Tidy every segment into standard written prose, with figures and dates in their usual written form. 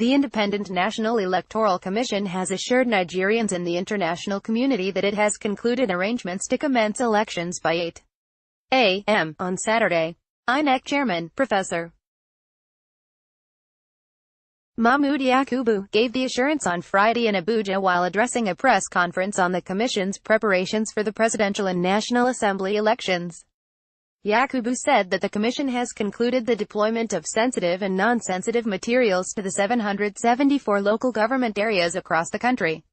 The Independent National Electoral Commission has assured Nigerians and the international community that it has concluded arrangements to commence elections by 8 a.m. on Saturday. INEC Chairman, Prof. Mahmood Yakubu gave the assurance on Friday in Abuja while addressing a press conference on the Commission's preparations for the presidential and National Assembly elections. Yakubu said that the Commission has concluded the deployment of sensitive and non-sensitive materials to the 774 local government areas across the country.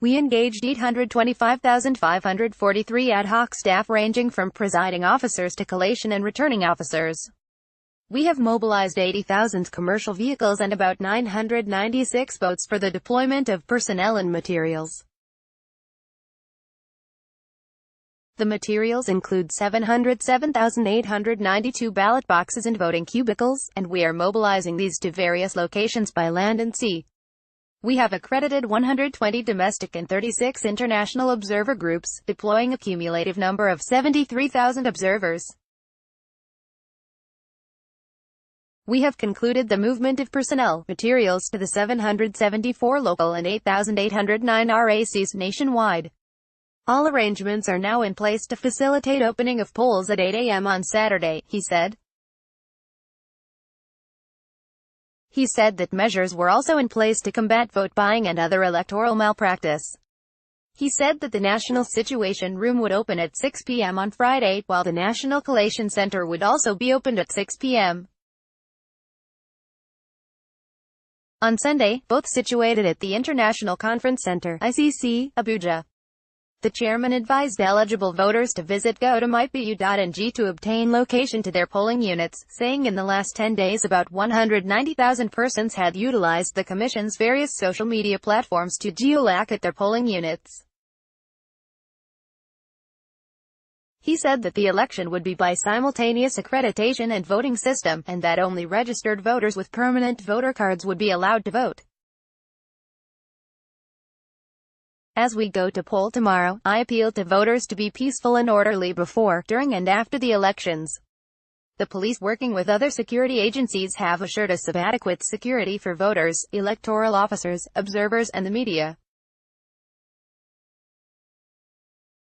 We engaged 825,543 ad hoc staff ranging from presiding officers to collation and returning officers. We have mobilized 80,000 commercial vehicles and about 996 boats for the deployment of personnel and materials. The materials include 707,892 ballot boxes and voting cubicles, and we are mobilizing these to various locations by land and sea. We have accredited 120 domestic and 36 international observer groups, deploying a cumulative number of 73,000 observers. We have concluded the movement of personnel, materials to the 774 local and 8,809 RACs nationwide. All arrangements are now in place to facilitate opening of polls at 8 a.m. on Saturday, he said. He said that measures were also in place to combat vote buying and other electoral malpractice. He said that the National Situation Room would open at 6 p.m. on Friday, while the National Collation Center would also be opened at 6 p.m. on Sunday, both situated at the International Conference Center, ICC, Abuja. The chairman advised eligible voters to visit go.mypu.ng to obtain location to their polling units, saying in the last 10 days about 190,000 persons had utilized the Commission's various social media platforms to geolocate their polling units. He said that the election would be by simultaneous accreditation and voting system, and that only registered voters with permanent voter cards would be allowed to vote. As we go to poll tomorrow, I appeal to voters to be peaceful and orderly before, during and after the elections. The police, working with other security agencies, have assured us of adequate security for voters, electoral officers, observers and the media.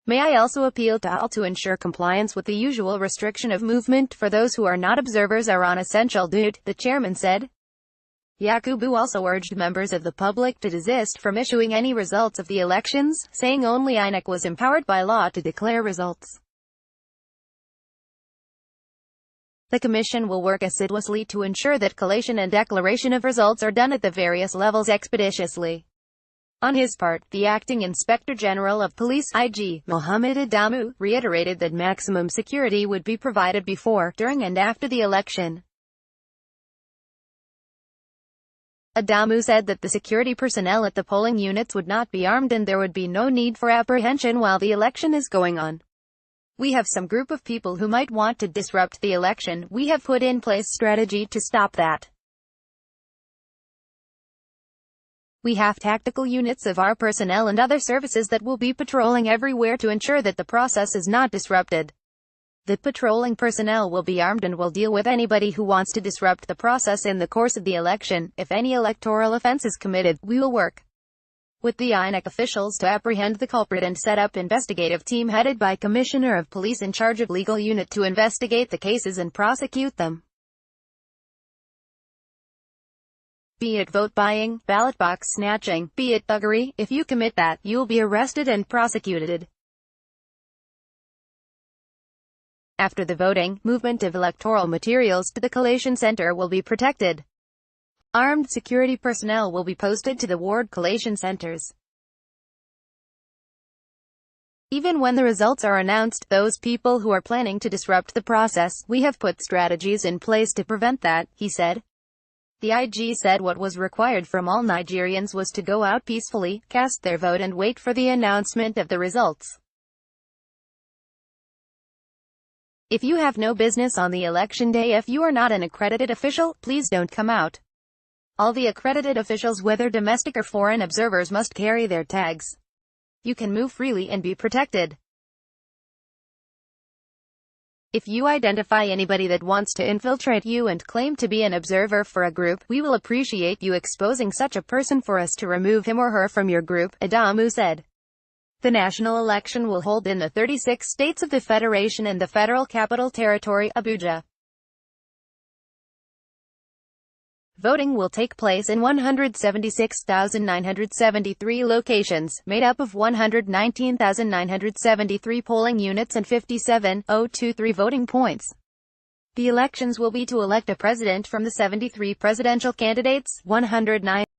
May I also appeal to all to ensure compliance with the usual restriction of movement for those who are not observers or on essential duty, the chairman said. Yakubu also urged members of the public to desist from issuing any results of the elections, saying only INEC was empowered by law to declare results. The Commission will work assiduously to ensure that collation and declaration of results are done at the various levels expeditiously. On his part, the Acting Inspector General of Police, IG, Mohammed Adamu, reiterated that maximum security would be provided before, during and after the election. Adamu said that the security personnel at the polling units would not be armed and there would be no need for apprehension while the election is going on. We have some group of people who might want to disrupt the election. We have put in place strategy to stop that. We have tactical units of our personnel and other services that will be patrolling everywhere to ensure that the process is not disrupted. The patrolling personnel will be armed and will deal with anybody who wants to disrupt the process in the course of the election. If any electoral offense is committed, we will work with the INEC officials to apprehend the culprit and set up investigative team headed by Commissioner of Police in charge of legal unit to investigate the cases and prosecute them. Be it vote buying, ballot box snatching, be it thuggery, if you commit that, you'll be arrested and prosecuted. After the voting, movement of electoral materials to the collation center will be protected. Armed security personnel will be posted to the ward collation centers. Even when the results are announced, those people who are planning to disrupt the process, we have put strategies in place to prevent that, he said. The IG said what was required from all Nigerians was to go out peacefully, cast their vote and wait for the announcement of the results. If you have no business on the election day, if you are not an accredited official, please don't come out. All the accredited officials, whether domestic or foreign observers, must carry their tags. You can move freely and be protected. If you identify anybody that wants to infiltrate you and claim to be an observer for a group, we will appreciate you exposing such a person for us to remove him or her from your group, Adamu said. The national election will hold in the 36 states of the Federation and the Federal Capital Territory, Abuja. Voting will take place in 176,973 locations, made up of 119,973 polling units and 57,023 voting points. The elections will be to elect a president from the 73 presidential candidates, 109